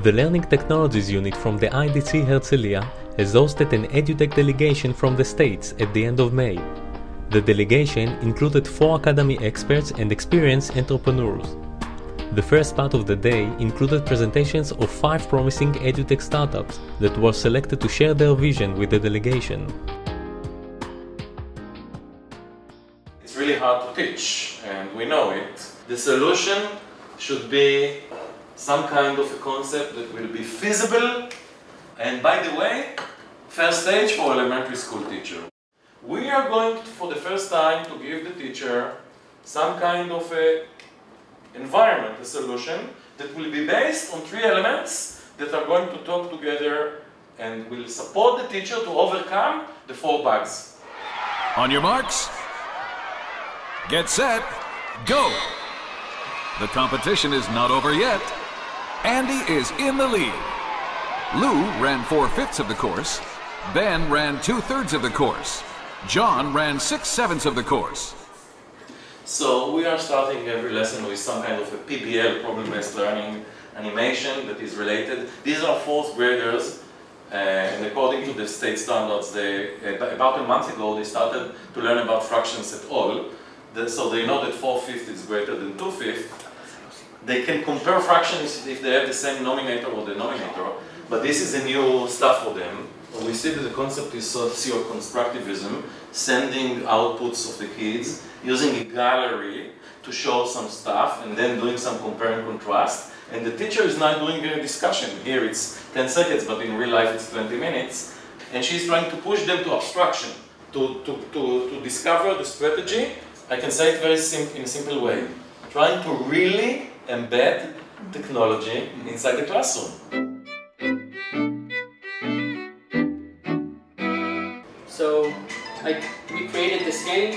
The Learning Technologies unit from the IDC Herzliya has hosted an EduTech delegation from the States at the end of May. The delegation included 4 academy experts and experienced entrepreneurs. The first part of the day included presentations of 5 promising EduTech startups that were selected to share their vision with the delegation. It's really hard to teach, and we know it. The solution should be some kind of a concept that will be feasible, and by the way, first stage for elementary school teacher. We are going to, for the first time, to give the teacher some kind of a environment, a solution that will be based on 3 elements that are going to talk together and will support the teacher to overcome the 4 bugs. On your marks, get set, go! The competition is not over yet. Andy is in the lead. Lou ran 4/5 of the course. Ben ran 2/3 of the course. John ran 6/7 of the course. So we are starting every lesson with some kind of a PBL, problem-based learning animation that is related. These are 4th graders, and according to the state standards, about a month ago they started to learn about fractions at all. So they know that 4/5 is greater than 2/5. They can compare fractions if they have the same nominator or denominator, but this is a new stuff for them. We see that the concept is socio-constructivism, sending outputs of the kids, using a gallery to show some stuff, and then doing some compare and contrast. And the teacher is not doing a discussion. Here it's 10 seconds, but in real life it's 20 minutes. And she's trying to push them to abstraction, to discover the strategy. I can say it in a simple way. Trying to really embed technology inside the classroom. So we created this game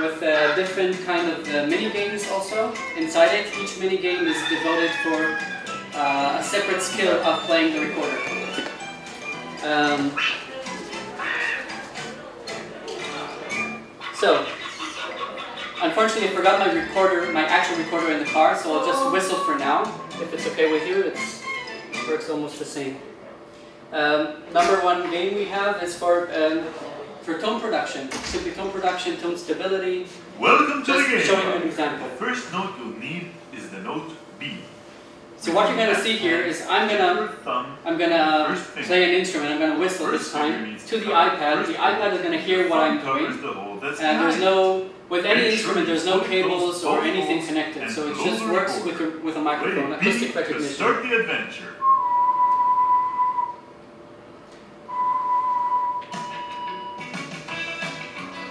with different kind of mini games also inside it. Each mini game is devoted for a separate skill of playing the recorder. Unfortunately, I forgot my actual recorder in the car, so I'll just whistle for now. If it's okay with you, it works almost the same. Number 1 game we have is for tone production. Simply tone production, tone stability. Welcome to the game. Just showing you an example. The first note you'll need is the note B. So what you're gonna see here is I'm gonna play an instrument. I'm gonna whistle this time to the iPad. The iPad is gonna hear what I'm doing, and there's no. With any instrument, there's no cables or anything connected, so it just works with a microphone, acoustic recognition. Start the adventure.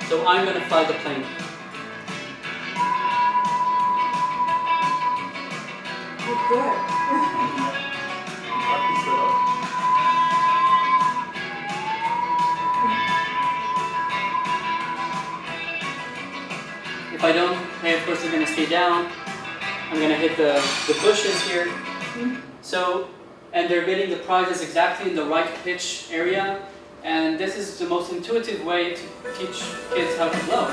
So I'm going to fly the plane. Good. If I don't, hey, of course they're going to stay down. I'm going to hit the bushes here. So, and they're getting the prizes exactly in the right pitch area. And this is the most intuitive way to teach kids how to blow.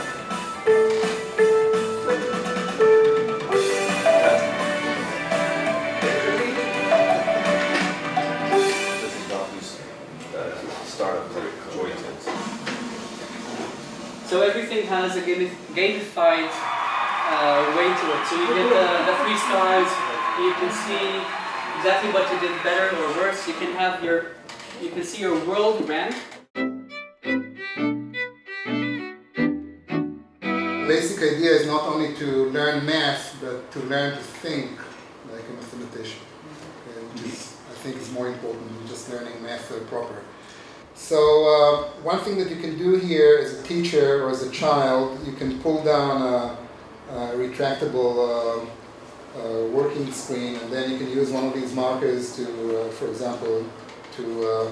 So everything has a gamified way to it. So you get the 3 stars, you can see exactly what you did better or worse. You can see your world rank. The basic idea is not only to learn math, but to learn to think like a mathematician, which is, I think, is more important than just learning math proper. So one thing that you can do here as a teacher or as a child, you can pull down a retractable working screen, and then you can use one of these markers to, for example, to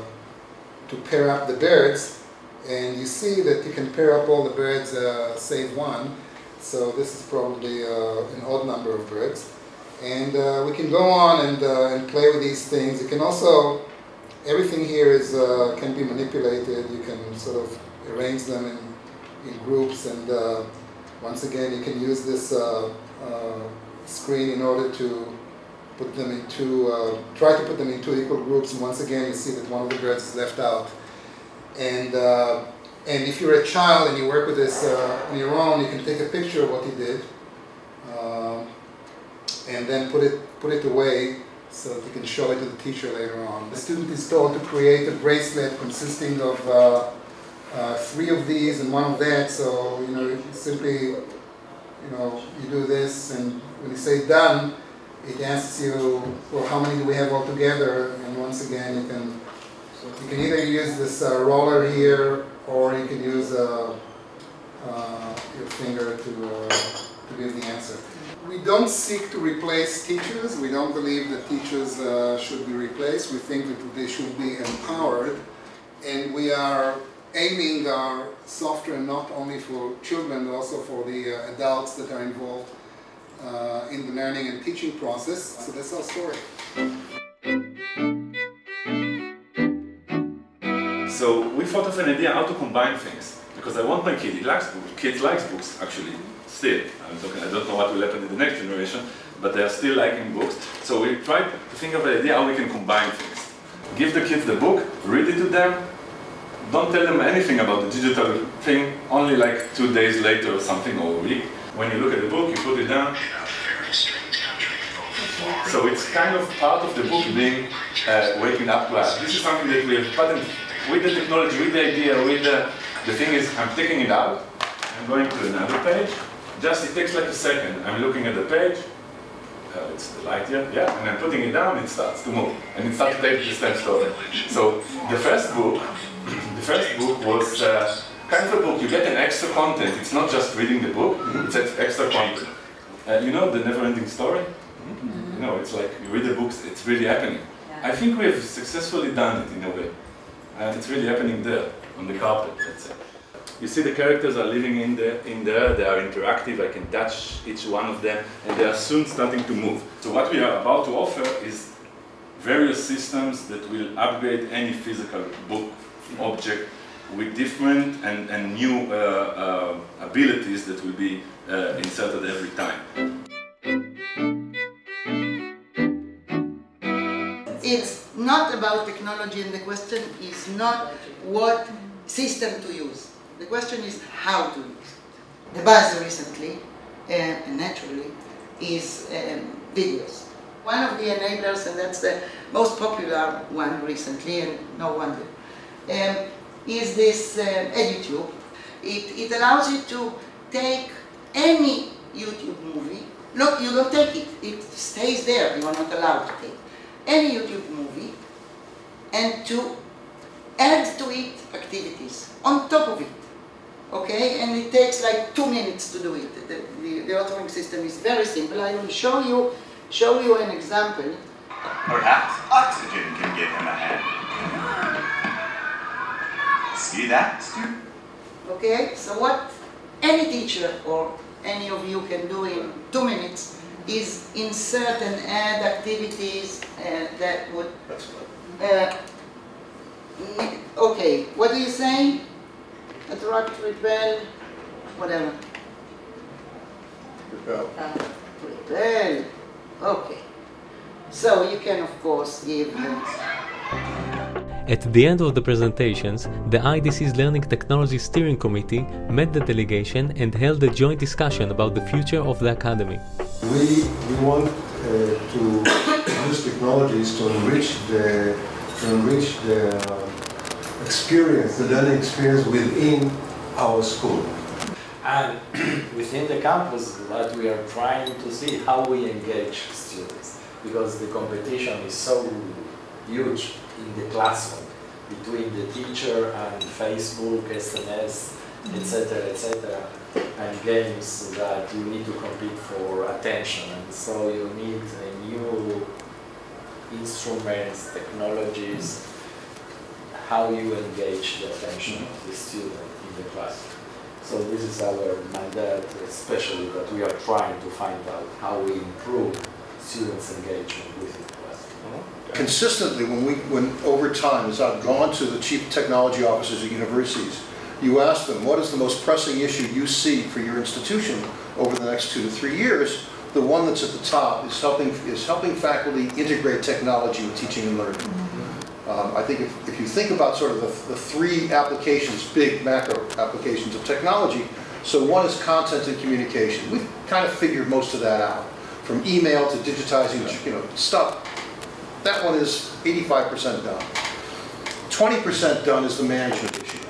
pair up the birds. And you see that you can pair up all the birds save 1. So this is probably an odd number of birds. And we can go on and play with these things. You can also, everything here is can be manipulated. You can sort of arrange them in groups, and once again you can use this screen in order to put them into, try to put them into equal groups, and once again you see that one of the birds is left out. And if you're a child and you work with this on your own, you can take a picture of what you did and then put it away so that you can show it to the teacher later on. The student is told to create a bracelet consisting of 3 of these and 1 of that, so simply you do this, and when you say done, it asks you, well, how many do we have all together? And once again, you can either use this roller here, or you can use your finger to give the answer. We don't seek to replace teachers. We don't believe that teachers should be replaced. We think that they should be empowered, and we are aiming our software not only for children, but also for the adults that are involved in the learning and teaching process. So that's our story. So we thought of an idea how to combine things, because I want my kid, he likes books, kids like books actually, still. I don't know what will happen in the next generation, but they are still liking books. So we tried to think of an idea how we can combine things. Give the kids the book, read it to them, don't tell them anything about the digital thing, only like 2 days later or something, or a week. When you look at the book, you put it down. So it's kind of part of the book being waking up class. This is something that we have patented with the technology, with the idea, with the thing is, I'm taking it out, I'm going to another page. It takes like a second. I'm looking at the page, it's the light here, yeah, and I'm putting it down, it starts to move, and it starts to take the same story. So the first book was kind of a book. You get an extra content. It's not just reading the book, it's extra content. You know the never-ending story? It's like you read the books, it's really happening. I think we have successfully done it in a way. And it's really happening there, on the carpet, let's say. You see the characters are living in there, they are interactive, I can touch each one of them, and they are soon starting to move. So what we are about to offer is various systems that will upgrade any physical book object with different and new abilities that will be inserted every time. It's not about technology, and the question is not what system to use. The question is how to use it. The buzz recently, and naturally, is videos. One of the enablers, and that's the most popular one recently, and no wonder, is this EduTube. It allows you to take any YouTube movie. Look, you don't take it. It stays there. You are not allowed to take any YouTube movie, and to add to it activities on top of it. Okay, and it takes like 2 minutes to do it. The authoring system is very simple. I will show you an example. Perhaps oxygen can give him a hand. See that, student? Okay, so what any teacher or any of you can do in 2 minutes is insert and add activities that would... okay, what do you say? Attract, repel, whatever. Repel. Repel. Okay. So you can, of course, give... At the end of the presentations, the IDC's Learning Technology Steering Committee met the delegation and held a joint discussion about the future of the Academy. We want to use technologies to enrich the experience, the learning experience within our school. And within the campus, what we are trying to see how we engage students, because the competition is so huge in the classroom between the teacher and Facebook, SMS, etc., and games that you need to compete for attention, and so you need new instruments, technologies, how you engage the attention of the student in the classroom. So this is our mandate, especially that we are trying to find out how we improve students' engagement with the classroom. Consistently, when over time, as I've gone to the chief technology officers at universities, you ask them, what is the most pressing issue you see for your institution over the next 2 to 3 years? the one that's at the top is helping faculty integrate technology with teaching and learning. I think if you think about sort of the three applications, big macro applications of technology, so one is content and communication. We've kind of figured most of that out, from email to digitizing, stuff. That one is 85% done. 20% done is the management issue,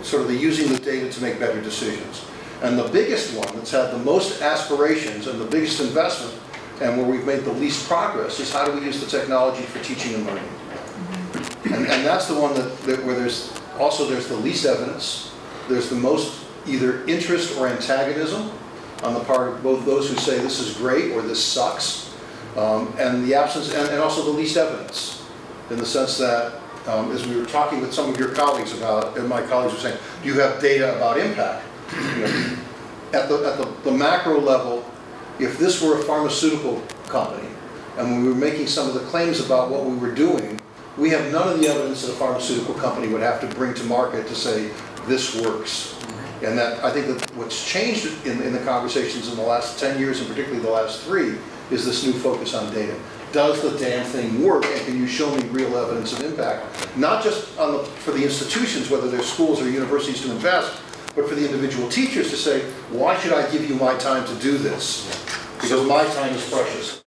sort of the using the data to make better decisions. And the biggest one that's had the most aspirations and the biggest investment, and where we've made the least progress, is how do we use the technology for teaching and learning. And that's the one where there's the least evidence, there's the most either interest or antagonism on the part of both those who say this is great or this sucks, and the absence, and also the least evidence, in the sense that, as we were talking with some of your colleagues about, and my colleagues were saying, do you have data about impact? At the macro level, if this were a pharmaceutical company, and when we were making some of the claims about what we were doing, we have none of the evidence that a pharmaceutical company would have to bring to market to say, this works. And that, I think that what's changed in the conversations in the last 10 years, and particularly the last 3, is this new focus on data. Does the damn thing work, and can you show me real evidence of impact? Not just for the institutions, whether they're schools or universities to invest, but for the individual teachers to say, why should I give you my time to do this? Because my time is precious.